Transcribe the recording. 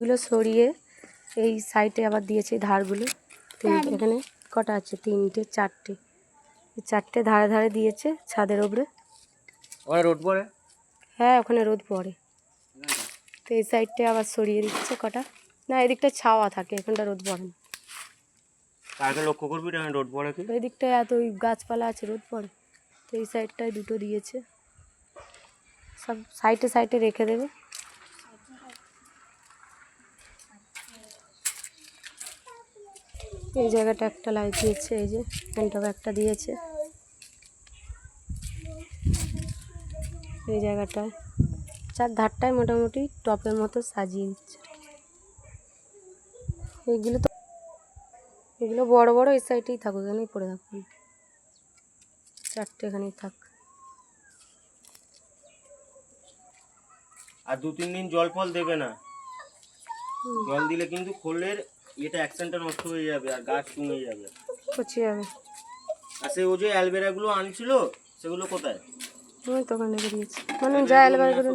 এগুলো সরিয়ে এই সাইডে আবার দিয়েছে ধারগুলো। এখানে কটা আছে? 3টে 4টে, এই 4টে ধারে ধারে দিয়েছে ছাদের ওপরে। ওখানে রোদ পড়ে? হ্যাঁ ওখানে রোদ পড়ে, তো এই সাইডটা আবার সরিয়ে দিচ্ছে কটা। না এদিকটা ছাওয়া থাকে, এখানটা রোদ পড়ে না। কালকে লক্ষ্য করবি না রোদ পড়ে কি? এই দিকটায় এত ওই গাছপালা আছে, রোদ পড়ে। তো এই সাইডটায় 2টো দিয়েছে, সব সাইডে সাইডে রেখে দেবে। এই জায়গাটা একটা লাইট দিয়েছে, এই যে এখানটাও একটা দিয়েছে। এই জায়গাটায় 4 ধারটায় মোটামুটি টপের মতো সাজিয়ে দিচ্ছে। এইগুলো তো এগুলো বড় বড় এই সাইডেই থাকুক, এখানেই পড়ে থাকুন, 4টে এখানেই থাক। আর 2-3 দিন জল ফল দেবে না, জল দিলে কিন্তু খোলের এটা অ্যাকশনটা নষ্ট হয়ে যাবে আর গাছ কমে যাবে, পচে যাবে। আর সে ও যে অ্যালবেরাগুলো আনছিল সেগুলো কোথায়? আমি তো ওখানে রেখে দিয়েছি, মানে যা অ্যালবারগুলো